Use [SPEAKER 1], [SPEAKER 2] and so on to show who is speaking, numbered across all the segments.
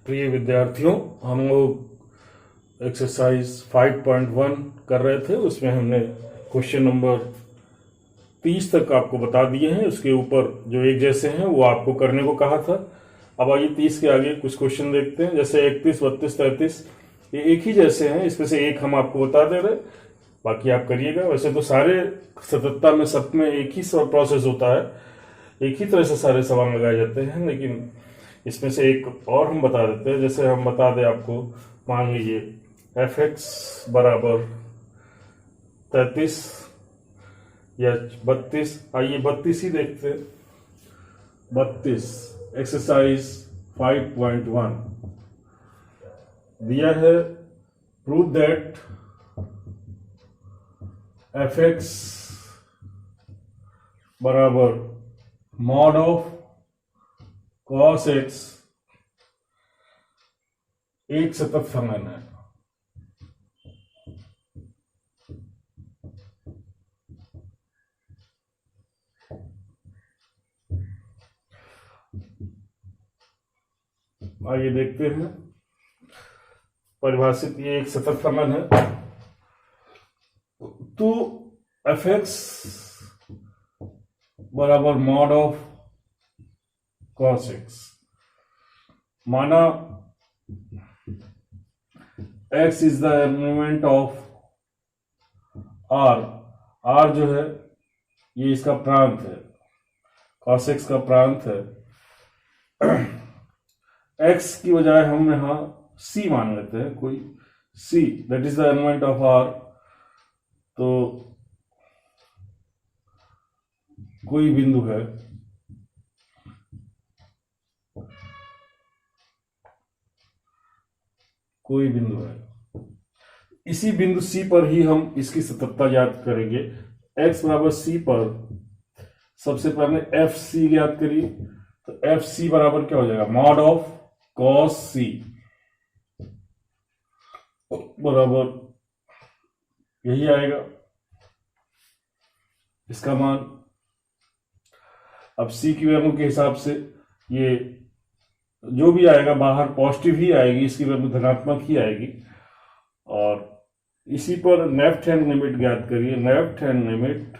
[SPEAKER 1] प्रिय विद्यार्थियों, हम लोग एक्सरसाइज 5.1 कर रहे थे। उसमें हमने क्वेश्चन नंबर 30 तक आपको बता दिए हैं। उसके ऊपर जो एक जैसे हैं वो आपको करने को कहा था। अब आइए 30 के आगे कुछ क्वेश्चन देखते हैं। जैसे 31, 32, 33 ये एक ही जैसे हैं। इसमें से एक हम आपको बता दे रहे, बाकी आप करिएगा। वैसे तो सारे सततता में सब में एक ही प्रोसेस होता है, एक ही तरह से सारे सवाल लगाए जाते हैं, लेकिन इसमें से एक और हम बता देते हैं। जैसे हम बता दें आपको, मान लीजिए एफ एक्स बराबर 33 या 32। आइए 32 ही देखते हैं। 32 एक्सरसाइज 5.1 दिया है। प्रूव दैट एफ एक्स बराबर मॉड ऑफ कॉस एक्स एक सतत फलन है। आइए देखते हैं। परिभाषित ये एक सतत फलन है। तो एफ एक्स बराबर मॉड ऑफ कॉस एक्स, माना x is the element of r। r जो है ये इसका प्रांत है, cos x का प्रांत है। x की बजाय हम यहां c मान लेते हैं, कोई c, that is the element of r। तो कोई बिंदु है, कोई बिंदु है, इसी बिंदु C पर ही हम इसकी सततता ज्ञात करेंगे। x बराबर C पर सबसे पहले एफ सी ज्ञात करिए। तो एफ सी बराबर क्या हो जाएगा, मॉड ऑफ कॉस सी बराबर यही आएगा इसका मान। अब सी की वैल्यू के हिसाब से ये जो भी आएगा बाहर पॉजिटिव ही आएगी, इसकी वैल्यू धनात्मक ही आएगी। और इसी पर लेफ्ट हैंड लिमिट ज्ञात करिए। लेफ्ट हैंड लिमिट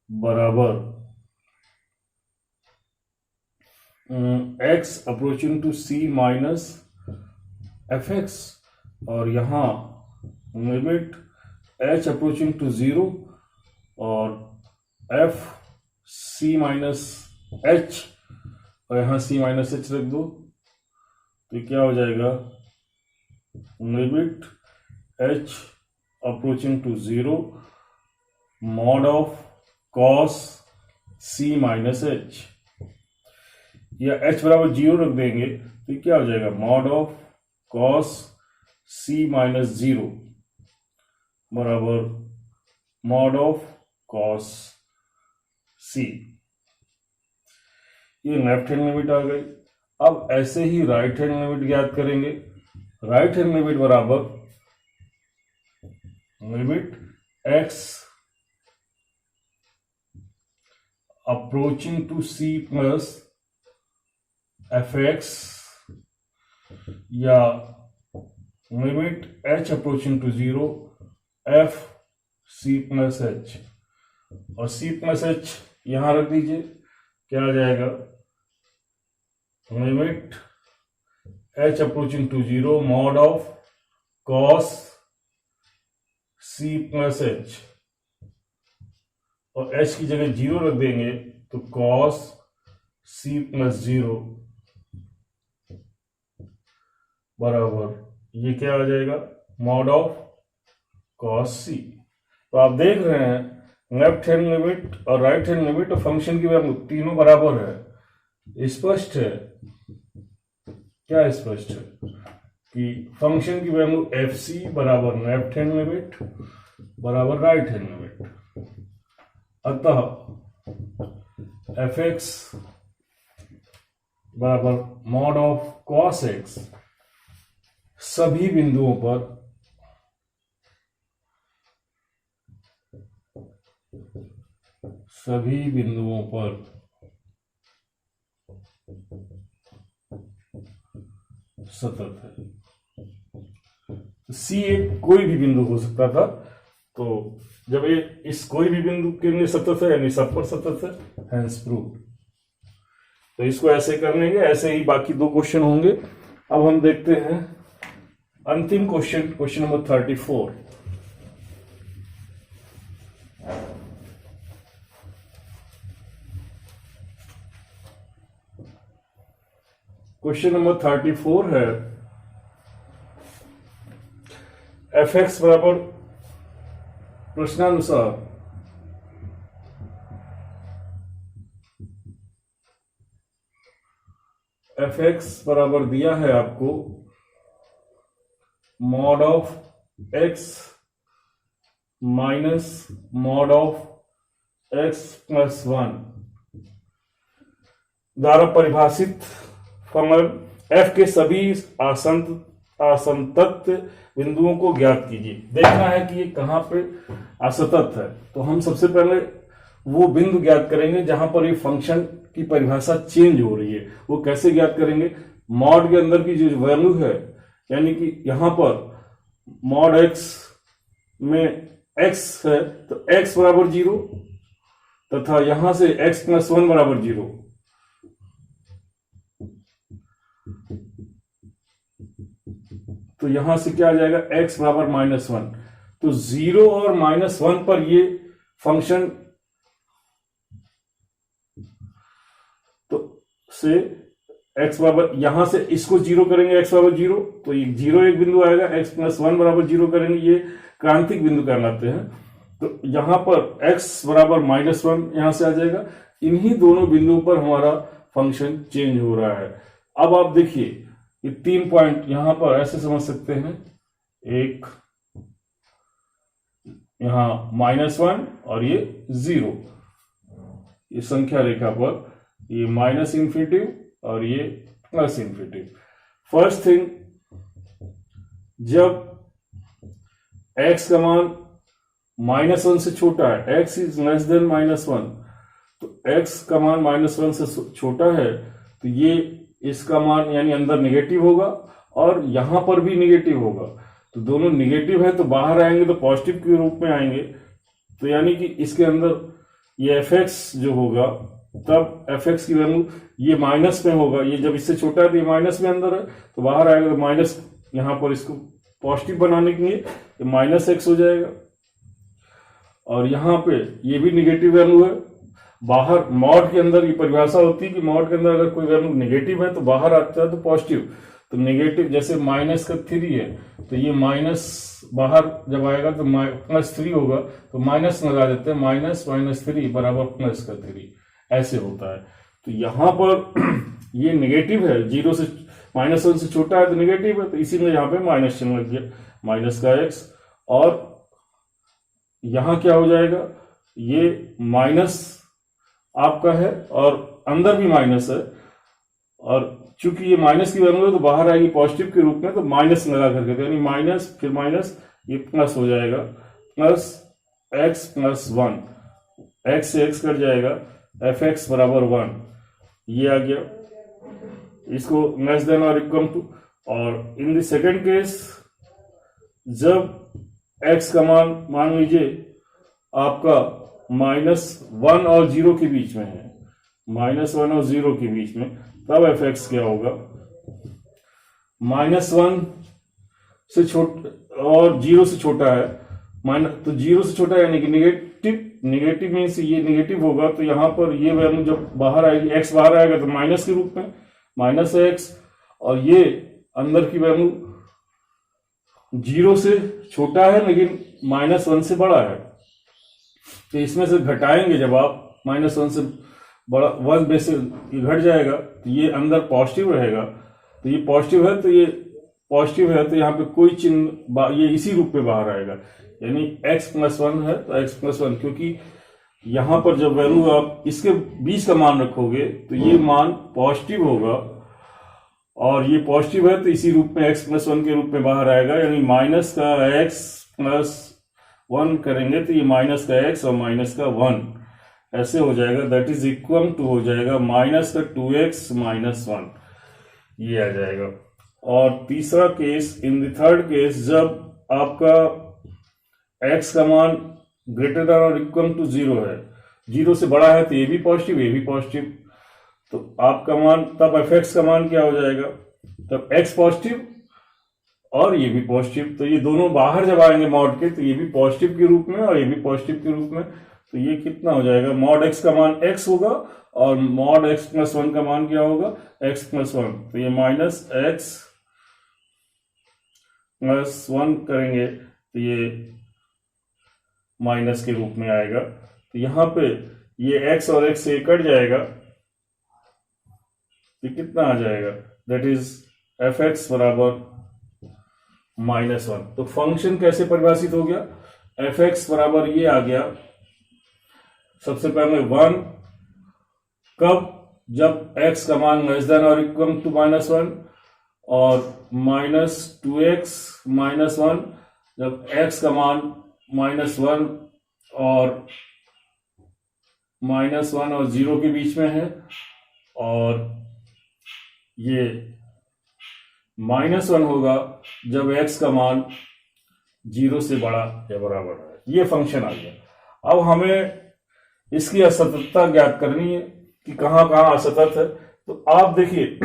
[SPEAKER 1] बराबर x approaching to c minus f x, और यहां लिमिट h अप्रोचिंग टू 0 और f c माइनस h, और यहां c माइनस h रख दो। तो क्या हो जाएगा, limit h approaching to 0 mod of cos c minus h, या h बराबर 0 रख देंगे तो क्या हो जाएगा, mod of cos c minus 0 बराबर मॉड ऑफ कॉस c। ये लेफ्ट हैंड लिमिट आ गई। अब ऐसे ही राइट हैंड लिमिट ज्ञात करेंगे। राइट हैंड लिमिट बराबर limit x approaching to c plus f x, या limit h approaching to 0 f c plus h, और c प्लस एच यहां रख दीजिए। क्या आ जाएगा, limit h approaching to 0 mod of cos c plus h, और h की जगह 0 रख देंगे तो कॉस c प्लस 0 बराबर ये क्या आ जाएगा, मॉड ऑफ कॉस सी। तो आप देख रहे हैं लेफ्ट हैंड लिमिट और राइट हैंड लिमिट और फंक्शन की वैल्यू तीनों बराबर है। स्पष्ट है, क्या स्पष्ट है कि फंक्शन की वैल्यू एफ सी बराबर लेफ्ट हैंड लिमिट बराबर राइट हैंड लिमिट। अतः एफ एक्स बराबर मॉड ऑफ कॉस एक्स सभी बिंदुओं पर सतत है। सी एक कोई भी बिंदु हो सकता था, तो जब ये इस कोई भी बिंदु के लिए सतत है यानी सब पर सतत है, हेंस प्रूव्ड। तो इसको ऐसे करने के, ऐसे ही बाकी 2 क्वेश्चन होंगे। अब हम देखते हैं अंतिम question, question number 34। Question number 34 है f(x) बराबर प्रश्नानुसार f(x) बराबर दिया है आपको mod of x minus mod of x plus 1 द्वारा परिभाषित फंक्शन f के सभी असंतत बिंदुओं को ज्ञात कीजिए। देखना है कि ये कहां पे असतत है, तो हम सबसे पहले वो बिंदु ज्ञात करेंगे जहां पर ये फंक्शन की परिभाषा चेंज हो रही है। वो कैसे ज्ञात करेंगे? मॉड के अंदर की जो वैल्यू है, यानी कि यहां पर मॉड x में x है तो x बराबर 0 तथा यहां से x प्लस 1 बराबर 0। तो यहां से क्या आ जाएगा? x बराबर -1। तो 0 और -1 पर ये फंक्शन तो से x बराबर, यहां से इसको 0 करेंगे, x बराबर 0, तो ये 0 एक बिंदु आएगा, x प्लस 1 बराबर 0 करेंगे, ये क्रांतिक बिंदु कहलाते हैं। तो यहां पर x बराबर -1 यहां से आ जाएगा। इन्हीं दोनों बिंदुओं पर हमारा फंक्शन चेंज हो रहा है। अब आप देखिए ये 3 पॉइंट यहां पर ऐसे समझ सकते हैं, एक यहां -1 और ये 0, ये संख्या रेखा पर ये -∞ और ये +∞। फर्स्ट थिंग, जब x का मान -1 से छोटा है, x इज लेस देन -1, तो x का मान -1 से छोटा है तो ये इसका मान यानी अंदर नेगेटिव होगा और यहां पर भी नेगेटिव होगा। तो दोनों नेगेटिव है तो बाहर आएंगे तो पॉजिटिव के रूप में आएंगे। तो यानी कि इसके अंदर ये f(x) जो होगा, तब f(x) की वैल्यू ये माइनस में होगा। ये जब इससे छोटा है तो ये माइनस में अंदर है, तो बाहर आएगा तो माइनस, यहां पर इसको पॉजिटिव बनाने के लिए ये -x हो जाएगा। और यहां पे ये भी नेगेटिव वैल्यू है। बाहर मॉड के अंदर ये परिभाषा होती है कि मॉड के अंदर अगर कोई वैल्यू नेगेटिव है तो बाहर आता है तो पॉजिटिव। तो नेगेटिव जैसे -3 है तो ये माइनस बाहर जब आएगा तो +3 होगा, तो माइनस लगा देते हैं, -3 बराबर +3, ऐसे होता है। तो यहां पर ये नेगेटिव है, 0 से -1 से छोटा है तो नेगेटिव है, तो इसी में यहां पे माइनस चिन्ह लग गया, -x। और यहां क्या हो जाएगा? ये माइनस आपका है और अंदर भी माइनस है, और चूंकि ये माइनस की वैल्यू है तो बाहर आएगी पॉजिटिव के रूप में, तो माइनस लगा करके, तो यानी माइनस फिर माइनस, ये प्लस हो जाएगा, +x प्लस 1, x से x कट जाएगा, f(x) बराबर 1, ये आ गया। इसको लेस देन और इक्वल टू। और इन द सेकेंड केस, जब x का मान लीजिए आपका -1 और 0 के बीच में है, -1 और 0 के बीच में, तब f(x) क्या होगा? -1 से छोटा और 0 से छोटा है, तो 0 से छोटा यानी कि नेगेटिव मीन्स ये नेगेटिव होगा। तो यहां पर ये वैल्यू जब बाहर आएगी, x बाहर आएगा तो माइनस के रूप में, -x, और ये अंदर की वैल्यू 0 से छोटा है लेकिन -1 से बड़ा है। तो इसमें से घटाएंगे, जब आप -1 से बड़ा 1 बेस से ये घट जाएगा तो ये अंदर पॉजिटिव रहेगा। तो ये पॉजिटिव है तो ये पॉजिटिव है, तो यहाँ पे कोई चिन्ह ये इसी रूप में बाहर आएगा, यानी x प्लस 1 है तो x प्लस 1, क्योंकि यहां पर जब वैल्यू आप इसके बीच का मान रखोगे तो ये मान पॉजिटिव होगा, और ये पॉजिटिव है तो इसी रूप में x प्लस 1 के रूप में बाहर आएगा, यानी माइनस का x प्लस 1 करेंगे तो ये माइनस का x और माइनस का 1 ऐसे हो जाएगा, दैट इज इक्वल टू हो जाएगा -2x - 1, ये आ जाएगा। और तीसरा case, in the third case, जब आपका x का मान ग्रेटर देन और इक्वल टू 0 है, 0 से बड़ा है तो ये भी पॉजिटिव, ये भी पॉजिटिव, तो आपका मान तब f(x) का मान क्या हो जाएगा, तब x पॉजिटिव और ये भी पॉजिटिव, तो ये दोनों बाहर जब आएंगे मॉड के तो ये भी पॉजिटिव के रूप में और ये भी पॉजिटिव के रूप में, तो ये कितना हो जाएगा, मॉड x का मान x होगा और मॉड x प्लस 1 का मान क्या होगा, x प्लस 1, तो ये माइनस x प्लस 1 करेंगे तो ये माइनस के रूप में आएगा, तो यहां पे ये x और x से कट जाएगा, ये कितना आ जाएगा, दैट इज f(x) बराबर -1। तो फंक्शन कैसे परिभाषित हो गया, f(x) बराबर ये आ गया, सबसे पहले 1 कब, जब x का मान लेस देन और इक्वल टू -1, और -2x -1 जब x का मान -1 और -1 और 0 के बीच में है, और ये -1 होगा जब x का मान 0 से बड़ा या बराबर है। ये फंक्शन आ गया। अब हमें इसकी असततता ज्ञात करनी है कि कहां कहां असतत है। तो आप देखिए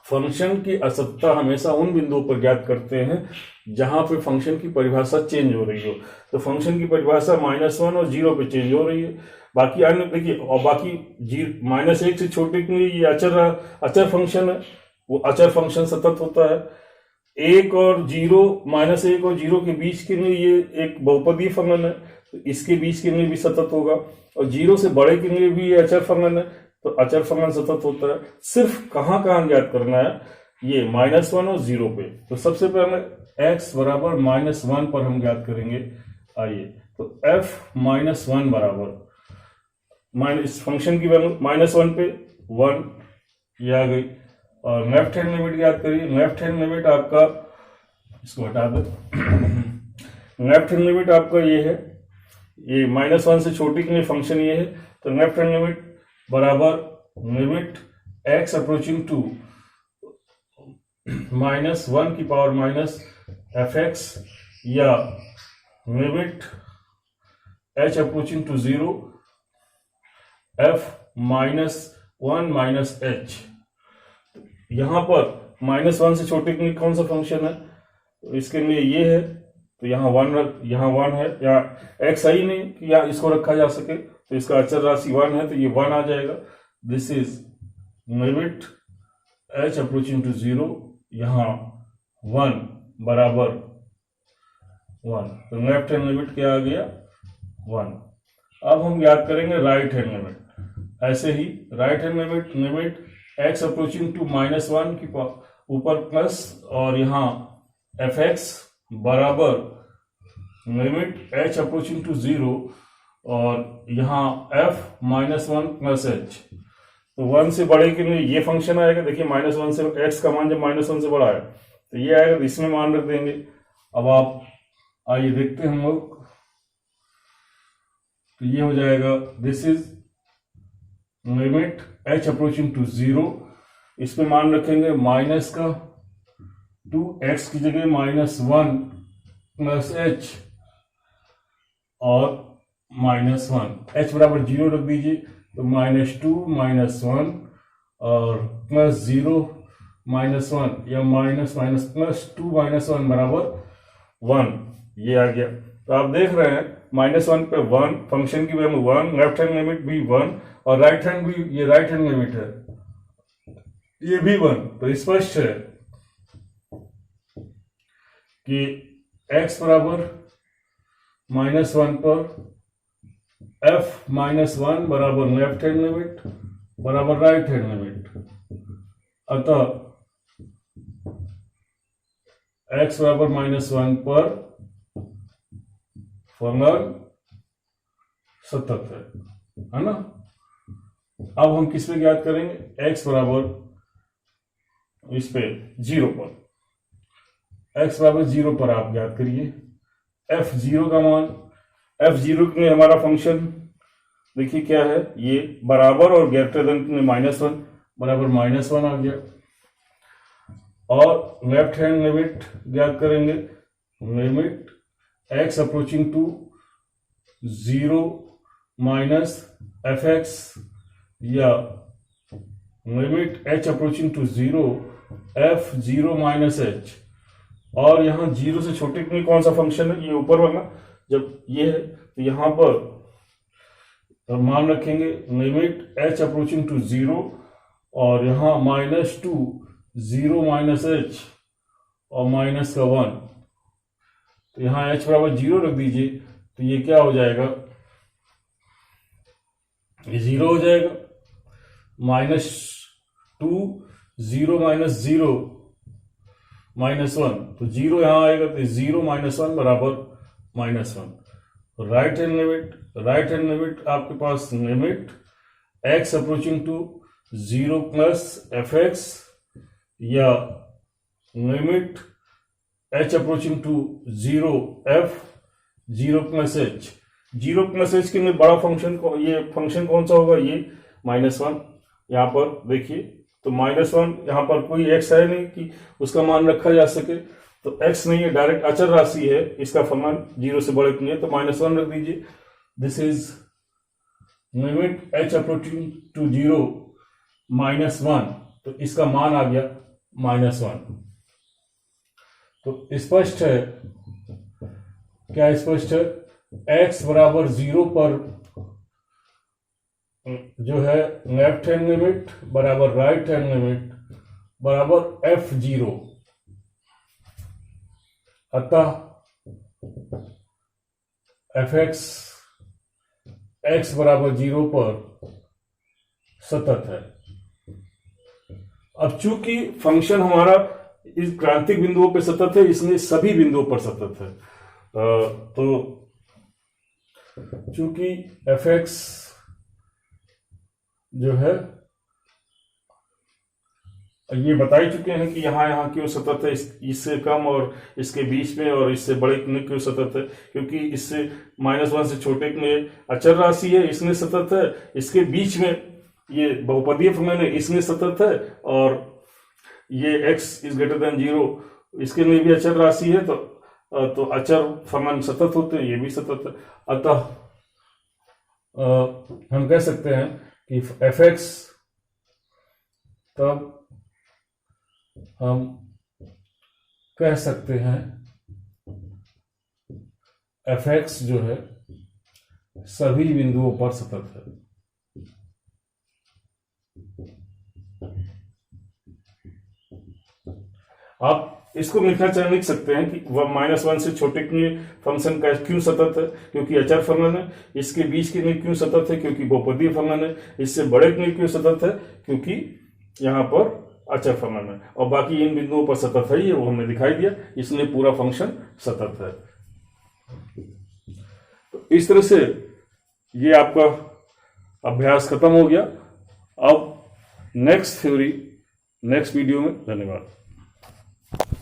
[SPEAKER 1] फंक्शन की असततता हमेशा उन बिंदुओं पर ज्ञात करते हैं जहां पे फंक्शन की परिभाषा चेंज हो रही हो। तो फंक्शन की परिभाषा -1 और 0 पे चेंज हो रही है, बाकी अन्य देखिए, और बाकी -1 से छोटे के लिए ये अचर फंक्शन है, वो अचर फंक्शन सतत होता है। 1 और 0, -1 और 0 के बीच के लिए ये एक बहुपदीय फंक्शन है, तो इसके बीच के लिए भी सतत होगा, और 0 से बड़े के लिए भी ये अचर फंक्शन है, तो अचर फंक्शन सतत होता है। सिर्फ कहां कहां ज्ञात करना है, ये -1 और 0 पे। तो सबसे पहले x बराबर -1 पर हम ज्ञात करेंगे। आइए, तो f -1 बराबर इस फंक्शन की वैल्यू -1 पे 1 ये आ गई, और लेफ्ट हैंड लिमिट ज्ञात करिए। लेफ्ट हैंड लिमिट आपका, इसको हटा दो, लेफ्ट हैंड लिमिट आपका ये है, ये -1 से छोटी के लिए फंक्शन ये है, तो लेफ्ट हैंड लिमिट बराबर लिमिट x अप्रोचिंग टू -1 की पावर माइनस f(x) या limit h approaching to 0 f -1 -h। यहां पर -1 से छोटे के लिए कौन सा फंक्शन है, तो इसके लिए ये है, तो यहाँ 1 है, या x है ही नहीं कि यहाँ इसको रखा जा सके, तो इसका अचर राशि 1 है, तो ये 1 आ जाएगा। This is limit h approaching to 0, यहाँ 1 बराबर 1, तो लेफ्ट हैंड लिमिट क्या आ गया, 1। अब हम याद करेंगे राइट हैंड लिमिट। ऐसे ही right hand limit x approaching to -1 की ऊपर प्लस, और यहाँ f(x) बराबर लिमिट h अप्रोचिंग टू 0, और यहाँ f -1 प्लस h। तो 1 से बड़े के लिए ये फंक्शन आएगा। देखिए -1 से x का मान जब -1 से बड़ा है तो ये आएगा, तो इसमें मान रख देंगे। अब आप आइए देखते हैं हम लोग, तो ये हो जाएगा, this is limit h approaching to 0, इसमें मान रखेंगे माइनस का 2x की जगह -1 प्लस h और -1, h बराबर 0 रख दीजिए, तो -2 -1 और प्लस 0 -1, या माइनस +2 -1 बराबर 1, ये आ गया। तो आप देख रहे हैं -1 पे 1, फंक्शन की वैल्यू 1, लेफ्ट हैंड लिमिट भी 1, और राइट हैंड भी, ये राइट हैंड लिमिट है, ये भी 1। तो स्पष्ट है कि x बराबर -1 पर f -1 बराबर लेफ्ट हैंड लिमिट बराबर राइट हैंड लिमिट, अतः x बराबर -1 पर फंक्शन सतत है ना। अब हम किस पे ज्ञात करेंगे, x बराबर इस पे 0 पर, x बराबर 0 पर आप ज्ञात करिए f0 का मान। f0 के लिए हमारा फंक्शन देखिए क्या है, ये बराबर और ग्रेटर देन -1 बराबर -1 आ गया, और लेफ्ट हैंड लिमिट ज्ञात करेंगे, limit x approaching to 0 minus f x या limit h approaching to 0 f 0 minus h। और यहां 0 से छोटे के लिए कौन सा फंक्शन है, ये ऊपर वाला जब ये है तो यहां पर मान रखेंगे लिमिट h अप्रोचिंग टू 0 और यहां -2 0 माइनस h और माइनस का 1, तो यहां h बराबर 0 रख दीजिए, तो ये क्या हो जाएगा, ये 0 हो जाएगा। -2 0 माइनस 0 माइनस 1, तो 0 यहां आएगा, तो 0 माइनस 1 बराबर -1। राइट हैंड लिमिट आपके पास limit x approaching to 0 plus f x या limit h approaching to 0 f 0 plus h। 0 plus h के लिए बड़ा फंक्शन ये फंक्शन कौन सा होगा, ये -1। यहां पर देखिए तो -1 यहां पर कोई x है नहीं कि उसका मान रखा जा सके, तो x नहीं है, डायरेक्ट अचर राशि है, इसका फलन 0 से बड़े के लिए, तो -1 रख दीजिए। This is limit h approaching to 0 -1, तो इसका मान आ गया -1। तो स्पष्ट है, क्या स्पष्ट है, x बराबर 0 पर जो है लेफ्ट हैंड लिमिट बराबर राइट हैंड लिमिट बराबर f0, अतः f(x) x बराबर 0 पर सतत है। अब चूंकि फंक्शन हमारा इस क्रांतिक बिंदुओं पर सतत है, इसलिए सभी बिंदुओं पर सतत है। तो चूंकि f(x) जो है ये बता ही चुके हैं कि यहां क्यों सतत है, इससे कम और इसके बीच में और इससे बड़े में क्यों सतत है, क्योंकि इससे -1 से छोटे में अचर राशि है इसमें सतत है, इसके बीच में ये बहुपदीय फलन है इसमें सतत है, और ये x इज ग्रेटर देन 0 इसके लिए भी अचर राशि है, तो अचर फलन सतत होते हैं, ये भी सतत है। अतः हम कह सकते हैं कि f(x) तब हम कह सकते हैं f(x) जो है सभी बिंदुओं पर सतत है। आप इसको लिख सकते हैं कि -1 से छोटे के लिए फंक्शन का क्यों सतत है, क्योंकि अचर फलन है, इसके बीच के लिए क्यों सतत है, क्योंकि बहुपदीय फलन है, इससे बड़े के लिए क्यों सतत है, क्योंकि यहाँ पर अचर फलन है, और बाकी इन बिंदुओं पर सतत है, ये वो हमने दिखाई दिया, इसलिए पूरा फंक्शन सतत है। तो इस तरह से ये आपका अभ्यास खत्म हो गया। अब नेक्स्ट वीडियो में, धन्यवाद।